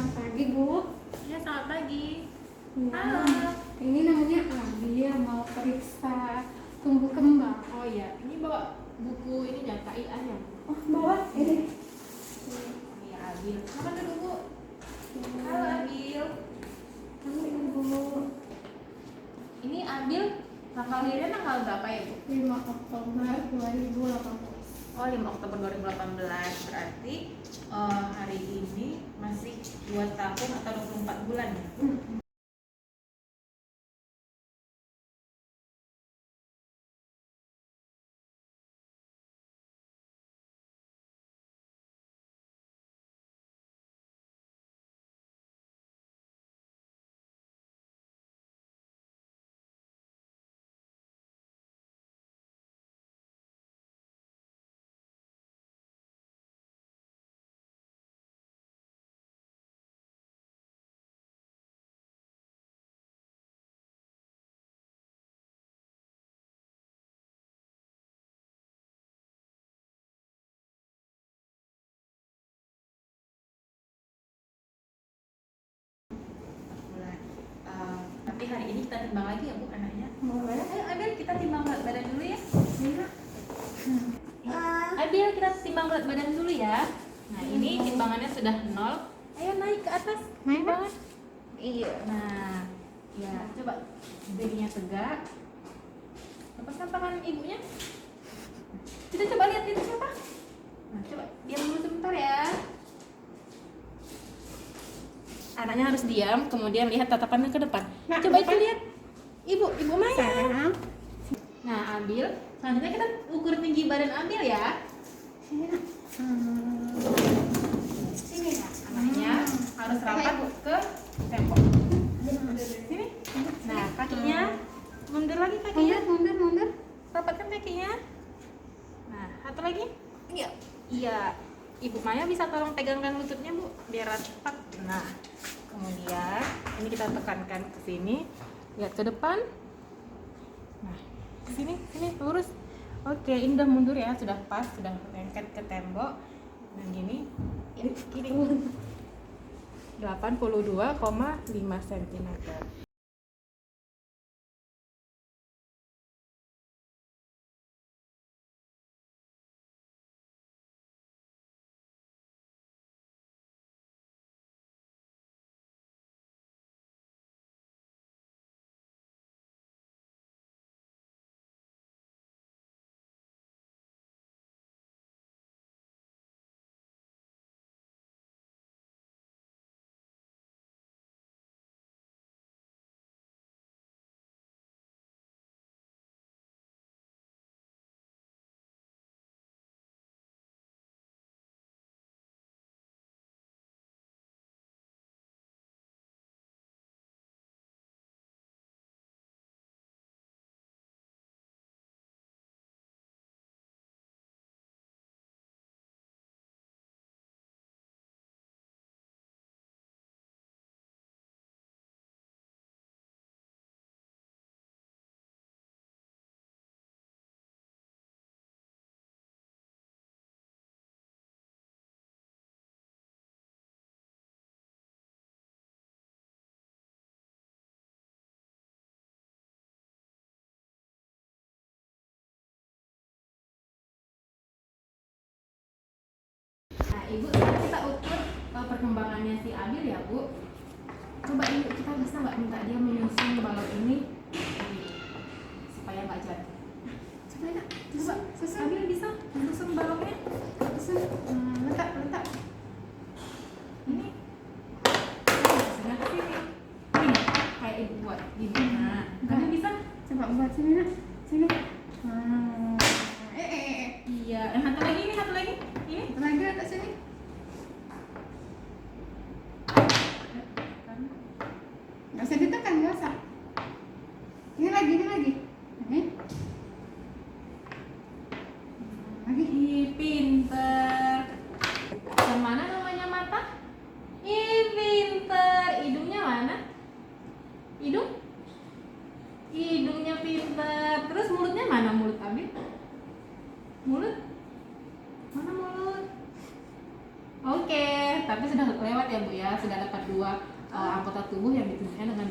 Selamat pagi, Bu. Ya, selamat pagi. Ya, Halo. ini namanya Abi mau periksa tumbuh kembang. Oh iya, ini bawa buku ini ya, KIA ya? Oh, bawa ini. Iya, Abil. Silakan duduk, Bu. Halo, Abil. Halo, Ibu. Ini Abil, tanggal lahirnya tanggal berapa ya, Bu? 5 Oktober 2018. Oh, 5 Oktober 2018. Berarti hari ini masih 2 tahun atau 24 bulan ya? Bulan. Nanti hari ini kita timbang lagi ya, Bu, anaknya. Boleh? Ayo, Abil, kita timbang berat badan dulu ya. Iya. Abil, kita timbang berat badan dulu ya. Nah, ini timbangannya sudah 0. Ayo naik ke atas. Naik, Bu. Timbangan. Iya. Nah, ya, coba berdirinya tegak. Lepaskan tangan ibunya. Kita coba lihat itu siapa. Nah, coba diam dulu sebentar ya. Anaknya harus diam, kemudian lihat tatapannya ke depan. Nah, Coba itu depan. lihat. Ibu Maya. Sayang. Nah, Abil, selanjutnya kita ukur tinggi badan Abil ya. Sini, Nak. Sini ya, anaknya harus rapat ke tembok. Sini. Nah, kakinya mundur lagi kakinya. Mundur. Rapatkan kakinya. Nah, satu lagi. Iya. Iya. Ibu Maya bisa tolong pegangkan lututnya, Bu, biar rapat. Nah, kemudian ini kita tekankan ke sini. Lihat ke depan. Nah, sini lurus. Oke, ini udah mundur ya, sudah pas, sudah lengket ke tembok. Dan gini, ini 82,5 cm. Nah, Ibu, sekarang kita ukur perkembangannya si Abil ya, Bu. Coba Ibu, kita bisa nggak minta dia menyusun balon ini supaya nggak jatuh? Coba, Nak. Coba, Abil bisa menyusun balonnya? Susun. Letak. Ini susunnya ke sini. Ini kayak Ibu buat gini. Nah, Abil bisa? Coba buat sini, Nak. Sini. Iya. Satu lagi ini, satu lagi. Ini. Lagi letak sini. Nggak usah ditekan, nggak usah. Ini lagi. Ini. Lagi. Ih, pinter. Yang mana namanya mata? Ih, pinter. Hidungnya mana? Hidungnya pinter. Terus mulutnya mana, mulut Abil? Mulut? Mana mulut? Oke, tapi sudah lewat ya Bu ya, sudah dapat 2 anggota tubuh yang ditunjukkan dengan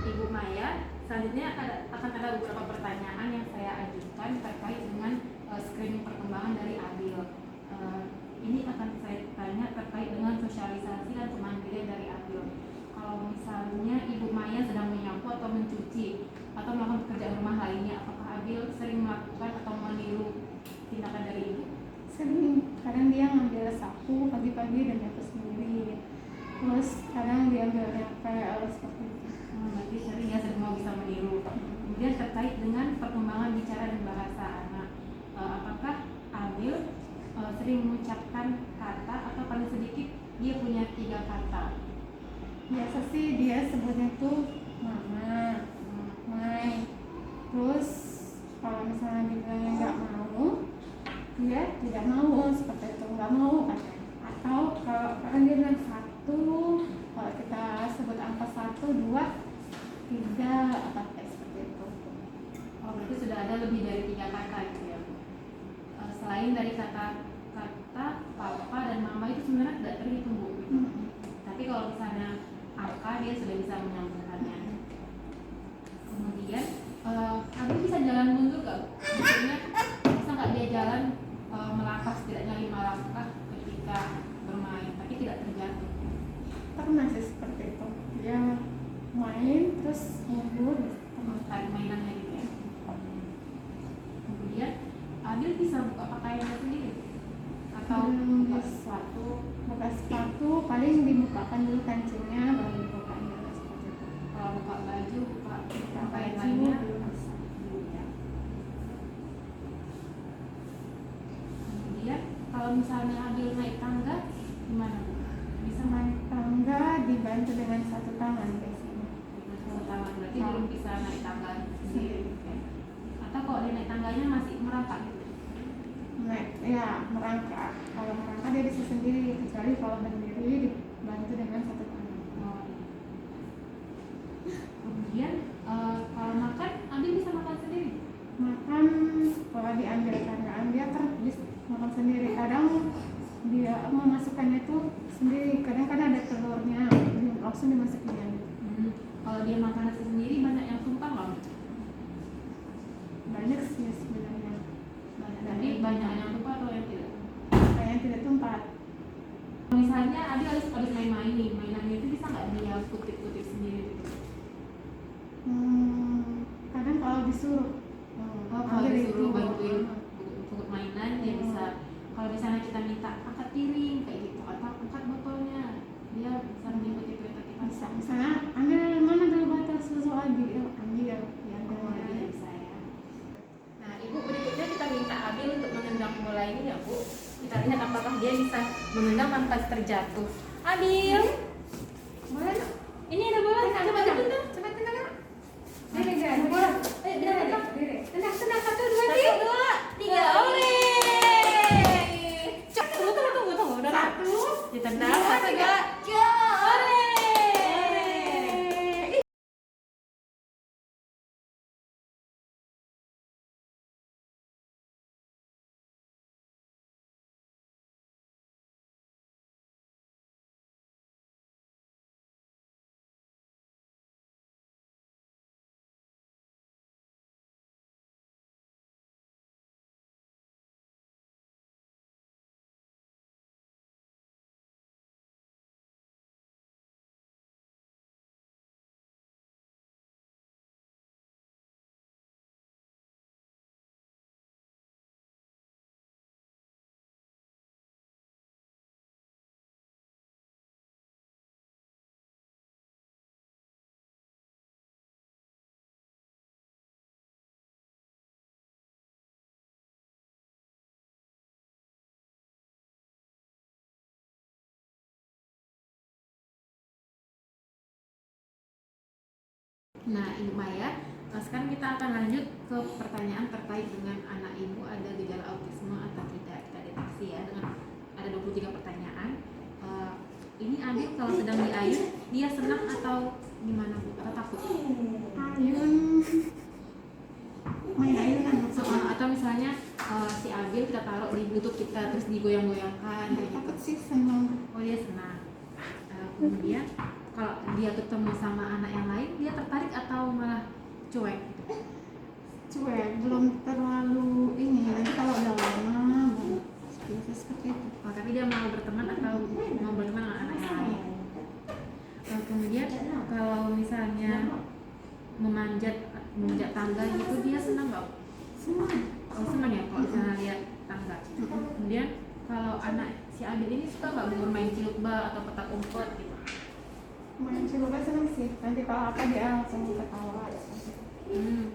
Ibu Maya. Selanjutnya akan ada beberapa pertanyaan yang saya ajukan terkait dengan screening perkembangan dari Abil. Ini akan saya tanya terkait dengan sosialisasi dan kemandirian dari Abil. Kalau misalnya Ibu Maya sedang menyapu atau mencuci atau melakukan pekerjaan rumah lainnya, apakah Abil sering melakukan atau meniru tindakan dari Ibu? Sering, kadang dia ngambil sapu pagi-pagi dan nyapu sendiri, terus kadang dia ambil ngepel seperti itu. Berarti sering ya, sering mau bisa meniru. Kemudian terkait dengan perkembangan bicara dan bahasa anak, apakah Abil sering mengucapkan kata atau paling sedikit dia punya 3 kata? Biasa sih dia sebutnya tuh mama, mai. Terus kalau misalnya dibilangnya nggak mau, dia tidak mau, seperti itu, nggak mau katanya. Atau kalau dia bilang 1, kalau kita sebut angka 1, 2, 3, apa kayak seperti itu. Oh, berarti sudah ada lebih dari 3 kata gitu ya. Selain dari kata papa dan mama itu sebenarnya tidak terhitung Bu. Tapi kalau misalnya angka dia sudah bisa menyambungkannya. Kemudian Abil bisa jalan mundur gak Bu? Maksudnya bisa nggak dia jalan melangkah setidaknya 5 langkah ketika bermain tapi tidak terjatuh? Pernah sih seperti itu, dia main terus mundur Tarik mainannya gitu ya. Kemudian Abil bisa buka pakaiannya sendiri atau buka sepatu? buka sepatu paling dibukakan dulu kancingnya baru dibukain dulu seperti itu. Kalau buka baju, buka pakaian baju lainnya belum bisa. dulu ya. Kemudian kalau misalnya Abil naik tangga gimana Bu? Bisa Naik tangga dibantu dengan 1 tangan biasanya. dengan satu tangan, berarti belum bisa naik tangga sendiri ya. Atau kalau dia naik tangganya masih merangkak gitu? Naik ya merangkak, kalau merangkak dia bisa sendiri, kecuali kalau berdiri dibantu dengan 1 tangan. Oh. Kemudian kalau makan Abil bisa makan sendiri? Makan kalau diambil tangan dia kan bisa makan sendiri, kadang dia memasukkannya tuh sendiri, kadang-kadang ada telurnya langsung dimasukin. Kalau dia makan nasi sendiri banyak yang tumpah loh. Banyak sih sebenarnya, Tapi banyak yang tumpah atau yang tidak? kayak yang tidak tumpah. Misalnya Abil habis main-main nih, mainannya itu bisa nggak dia kutip-kutip sendiri gitu? Kadang kalau disuruh Kalau ambil disuruh itu, bantuin untuk mainan dia bisa. Kalau misalnya kita minta angkat piring kayak gitu atau angkat botolnya, dia bisa mengikuti perintah kita. bisa, misalnya ambil mana dulu botol susu ambil ya ambil Oh, dia bisa ya. Nah, Ibu, berikutnya kita minta Abil untuk menendang bola ini ya Bu. Kita lihat apakah dia bisa menendang tanpa terjatuh. Abil, boleh nggak? ini ada bola. Coba tendang. Coba tendang. Diri, Ada bola. Ayo, tendang. Diri. Tendang, 1, 2, 3. Oleh. Tunggu. Udah 1. Ditendang, 1, 2. Oleh. Nah, Ibu Maya, sekarang kita akan lanjut ke pertanyaan terkait dengan anak Ibu ada gejala autisme atau tidak. Kita deteksi ya dengan ada 23 pertanyaan. Ini Abil kalau sedang diayun, dia senang atau gimana Bu? Atau takut? Ayun, main ayunan. Atau misalnya si Abil kita taruh di lutut kita terus digoyang-goyangkan kayak gitu. Takut sih, senang. Oh dia senang. Kemudian kalau dia ketemu sama anak yang lain dia tertarik atau malah cuek? Cuek, belum terlalu ini. Nanti kalau udah lama biasa seperti itu. Oh, tapi dia mau berteman atau mau berteman dengan anak yang lain? Kemudian kalau misalnya memanjat tangga gitu dia senang nggak? Senang. Oh senang ya kalau misalnya lihat tangga. Kemudian kalau anak si Abil ini suka nggak bermain cilukba atau petak umpet gitu? Main coba senang sih. Nanti kalau apa dia langsung ketawa.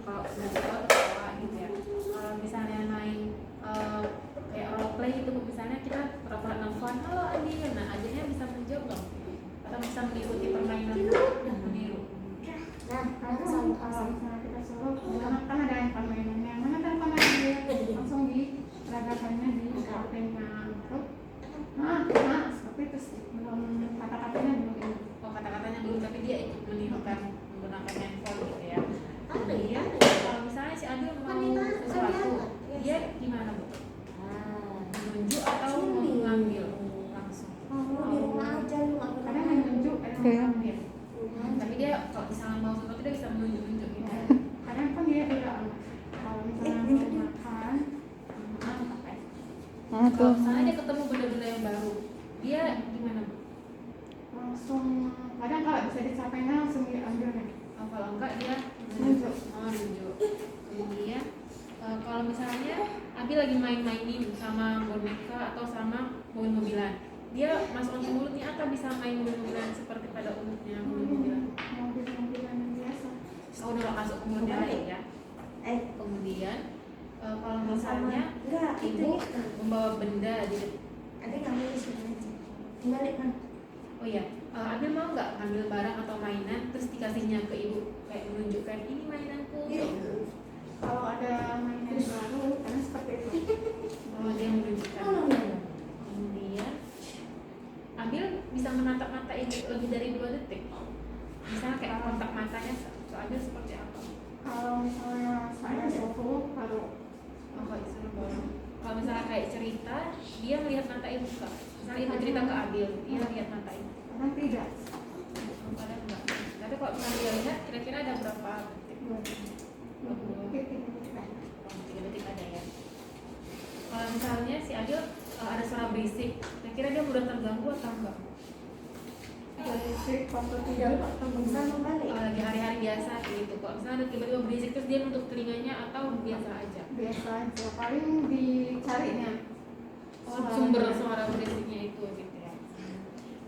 Kalau ketawa gitu ya. Kalau misalnya main kayak role play gitu, misalnya kita pura-pura nelfon, halo Adi, nah ajaknya bisa menjawab nggak? Atau bisa mengikuti permainan yang meniru? Kalau misalnya kita suruh, kan ada yang permainannya, mana telepon aja dia langsung diperagakannya di HP-nya gitu. Seperti itu sih. Belum kata-katanya belum ini. Oh kata-katanya belum, tapi dia ikut menirukan menggunakan handphone gitu ya. Kemudian kalau misalnya si Adil mau sesuatu, dia gimana Bu? Menunjuk atau mau mengambil langsung? Kadang menunjuk, kadang mengambil. Tapi dia kalau misalnya mau sesuatu dia bisa menunjuk-nunjuk gitu. Kadang kan dia tidak kalau misalnya mau makan, Kalau misalnya dia ketemu benda-benda yang baru, dia gimana Bu? langsung kadang kalau bisa dicapainya langsung diambil nih. Oh, kalau enggak dia Nunjuk. nunjuk. Kemudian kalau misalnya Abi lagi main-mainin sama boneka atau sama mobil-mobilan, dia masukkan ke mulutnya atau bisa main mobil-mobilan seperti pada umumnya mobil-mobilan? Mobil-mobilan yang biasa. Oh, udah masuk ke mulutnya lain ya. Kemudian kalau misalnya ibu membawa benda di oh iya, Abi mau nggak ngambil barang atau mainan terus dikasihnya ke ibu kayak menunjukkan ini mainanku? Kalau ada mainan baru, karena seperti itu. Oh, dia menunjukkan. Kemudian Abil bisa menatap-mata ibu lebih dari 2 detik. Misalnya kayak kontak matanya Abil seperti apa? Kalau misalnya saya suruh baru Kalau misalnya kayak cerita, dia melihat mata ibu kak. Misalnya ibu cerita ke Abil, dia lihat mata ibu. kadang tidak. Kadang enggak. Tapi kalau misalnya dia lihat, kira-kira ada berapa detik? 3 detik ada ya. Kalau misalnya si Abil ada suara berisik, kira-kira dia mudah terganggu atau enggak? Berisik waktu tidur atau bagaimana? Lagi hari-hari biasa kayak gitu. Kalau misalnya ada tiba-tiba berisik terus dia nutup telinganya atau biasa aja? Biasa aja, paling dicarinya. Sumber suara berisiknya itu gitu ya.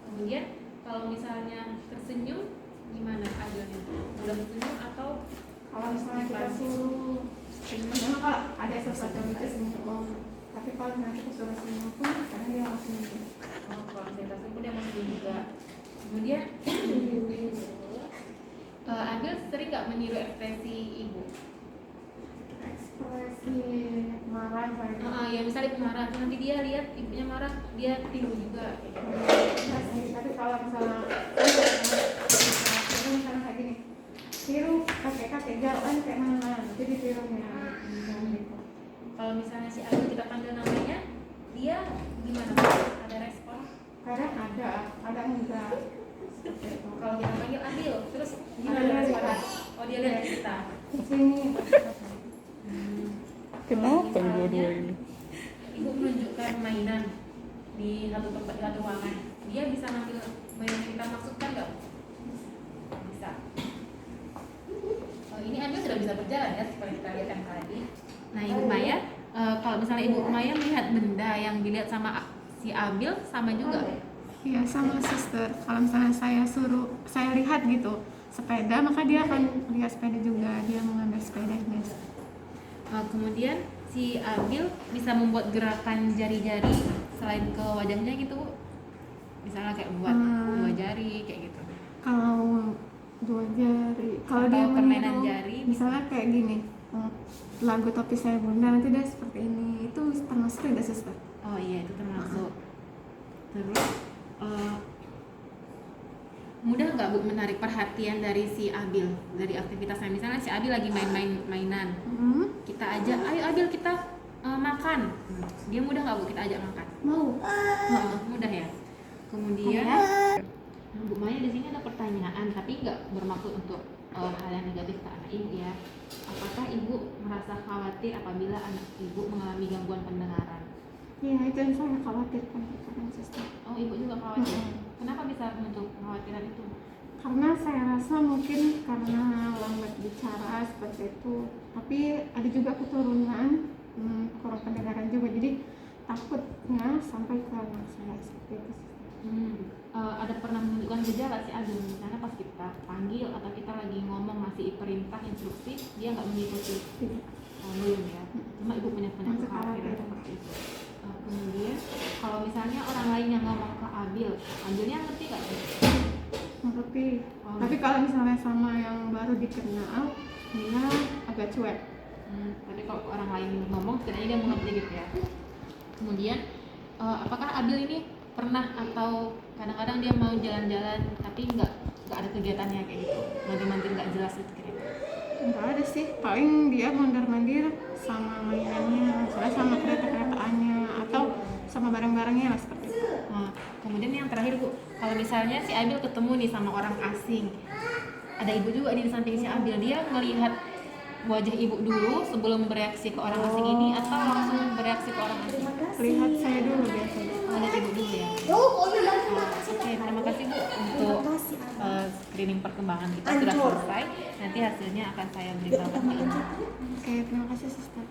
Kemudian kalau misalnya tersenyum gimana Abilnya? Mudah tersenyum atau Kalau misalnya kita suruh memang kalau ada sesuatu yang kita senyum, tapi kalau misalnya kita suruh senyum pun kadang dia langsung senyum. kalau misalnya tersenyum dia masih juga. Kemudian Abil sering nggak meniru ekspresi ibu? Ekspresi marah kayak gitu. Ya misalnya ibu marah, nanti dia lihat ibunya marah, dia tiru juga. Tapi kalau misalnya kayak gini, tiru kakek jalan kayak mana, jadi tirunya. Kalau misalnya si Abil kita panggil namanya, dia gimana? Ada respon? Kadang ada, kadang enggak. Kalau kita panggil Abil, terus gimana responnya? Oh dia lihat kita. Sini. Kenapa dua-dua ini? Ibu menunjukkan mainan di satu tempat, di satu ruangan. Dia bisa ngambil mainan yang kita maksudkan nggak? Bisa. Ini Abil sudah bisa berjalan ya, seperti kita lihat yang tadi. Nah Ibu Maya, kalau misalnya Ibu Maya melihat benda yang dilihat sama si Abil, sama juga? Iya sama suster. Kalau misalnya saya lihat gitu sepeda, maka dia akan lihat sepeda juga. Dia mengambil sepeda biasa. Kemudian si Abil bisa membuat gerakan jari-jari selain ke wajahnya gitu Bu? Misalnya kayak buat 2 jari kayak gitu. Kalau 2 jari, kalau dia permainan meniru, jari, misalnya kayak gini, lagu Topi Saya Bunda nanti dia seperti ini, itu termasuk tidak suster? Oh iya itu termasuk. Terus mudah nggak Bu menarik perhatian dari si Abil dari aktivitasnya? Misalnya si Abil lagi mainan, kita aja, ayo Abil kita makan makan. Dia mudah nggak Bu kita ajak makan? Mau. Mudah ya. Kemudian Bu Maya di sini ada pertanyaan, tapi nggak bermaksud untuk hal yang negatif ke anak ibu ya. Apakah ibu merasa khawatir apabila anak ibu mengalami gangguan pendengaran? Ya, itu yang saya khawatirkan sekarang, Sister. Oh, ibu juga khawatir. Kenapa bisa muncul kekhawatiran itu? Karena saya rasa mungkin karena lambat bicara seperti itu. Tapi ada juga keturunan kurang pendengaran juga, jadi takutnya sampai ke anak saya seperti itu. Ada pernah menunjukkan gejala si Agil, misalnya pas kita panggil atau kita lagi ngomong ngasih perintah instruksi dia nggak mengikuti? Belum ya, cuma ibu punya kekhawatiran seperti itu. Kemudian kalau misalnya orang lain yang ngomong ke Abilnya ngerti nggak sih? Ngerti. Tapi kalau misalnya sama yang baru dikenal dia agak cuek. Tapi kalau orang lain ngomong setidaknya dia mengerti gitu ya. Kemudian apakah Abil ini pernah atau kadang-kadang dia mau jalan-jalan tapi nggak ada kegiatannya kayak gitu, mandir-mandir nggak jelas gitu kira-kira? Nggak ada sih, paling dia mondar-mandir sama mainannya, sama kereta-keretaannya atau sama barang-barangnya lah seperti itu. Kemudian yang terakhir Bu, kalau misalnya si Abil ketemu nih sama orang asing, ada ibu juga di samping si Abil, dia melihat wajah ibu dulu sebelum bereaksi ke orang asing ini atau langsung bereaksi ke orang asing? Lihat saya dulu biasanya. Lihat ibu dulu ya. Oke, terima kasih Bu untuk screening perkembangan kita sudah selesai. Nanti hasilnya akan saya beritahukan ke Ibu. Oke, terima kasih Sister.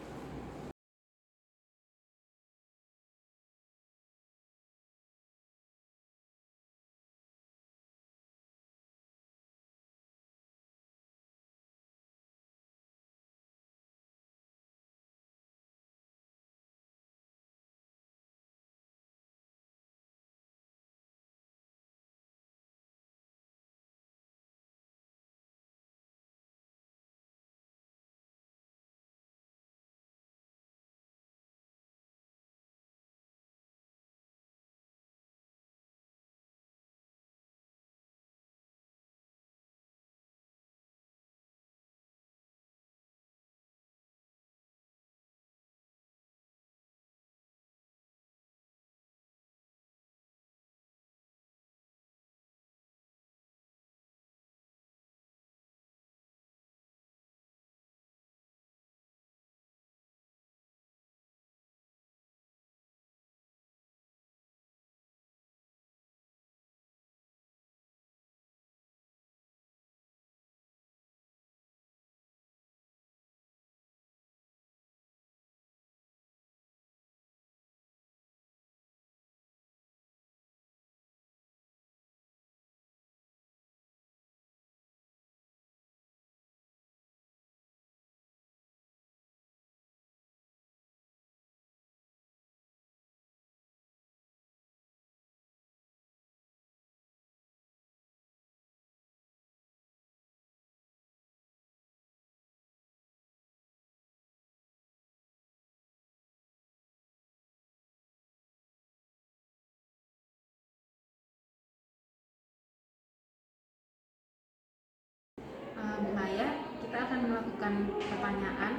Bu Maya, kita akan melakukan pertanyaan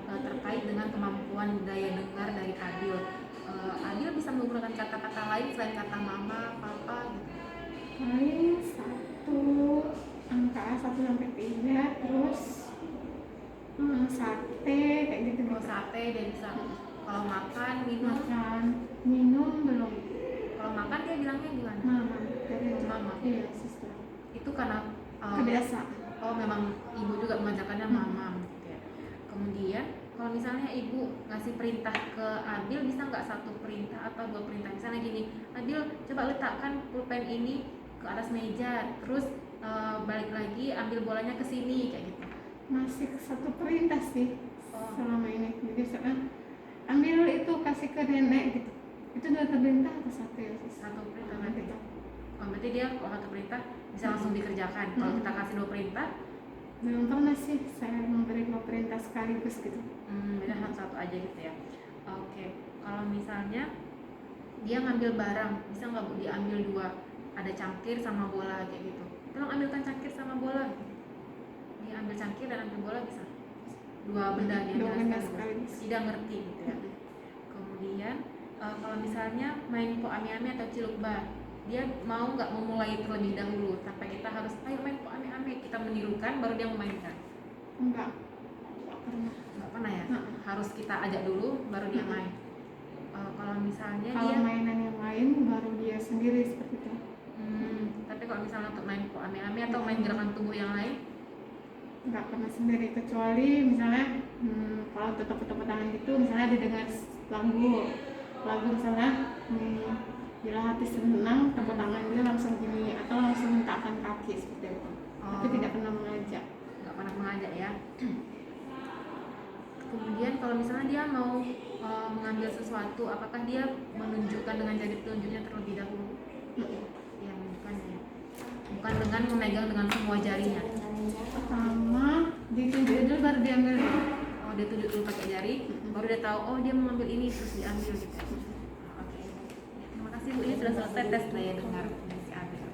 terkait dengan kemampuan daya dengar dari Abil. Abil bisa menggunakan kata-kata lain selain kata mama, papa gitu? Paling angka 1 sampai 3, terus sate kayak gitu. Kalau sate dia bisa. Kalau makan, minum belum. Kalau makan dia bilangnya gimana? Mama, dari Mama. Iya, Sister. Itu karena kebiasaan. Oh, memang ibu juga mengajarkannya mama gitu ya. Kemudian kalau misalnya ibu ngasih perintah ke Abil, bisa nggak 1 perintah atau 2 perintah? Misalnya gini, Abil coba letakkan pulpen ini ke atas meja, terus balik lagi ambil bolanya ke sini kayak gitu. Masih 1 perintah sih selama ini. Jadi ambil itu kasih ke nenek gitu. Itu 2 perintah atau 1 ya? 1 perintah berarti. Berarti dia kalau 1 perintah bisa langsung dikerjakan. Kalau kita kasih 2 perintah, belum pernah sih saya memberi 2 perintah sekaligus gitu. Beda satu aja gitu ya. Oke, kalau misalnya dia ngambil barang, bisa nggak Bu diambil 2? Ada cangkir sama bola kayak gitu. Tolong ambilkan cangkir sama bola. Dia ambil cangkir dan ambil bola bisa. 2 benda dia sekaligus. tidak ngerti gitu ya. kalau misalnya main po ame-ame atau cilukba, dia mau nggak memulai terlebih dahulu sampai kita harus ayo main po ame-ame, kita menirukan baru dia memainkan? Enggak pernah. Nggak pernah ya? Nah. Harus kita ajak dulu baru dia main. Kalau misalnya Kalau dia mainan yang lain baru dia sendiri seperti itu. tapi kalau misalnya untuk main po ame-ame atau main gerakan tubuh yang lain, Nggak pernah sendiri, kecuali misalnya kalau tepuk-tepuk tangan gitu, misalnya didengar lagu misalnya bila hati senang, tepuk tangan dia langsung gini atau langsung hentakkan kaki seperti itu. Tapi tidak pernah mengajak. nggak pernah mengajak ya. Kemudian kalau misalnya dia mau mengambil sesuatu, apakah dia menunjukkan dengan jari telunjuknya terlebih dahulu? Ya, bukan ya. Bukan dengan memegang dengan semua jarinya. Pertama ditunjuk dulu baru diambil. Oh, dia tunjuk dulu pakai jari, baru dia tahu oh dia mau ambil ini terus diambil gitu. Oke. Ya, terima kasih Bu, ini sudah selesai tes daya dengar si Abel.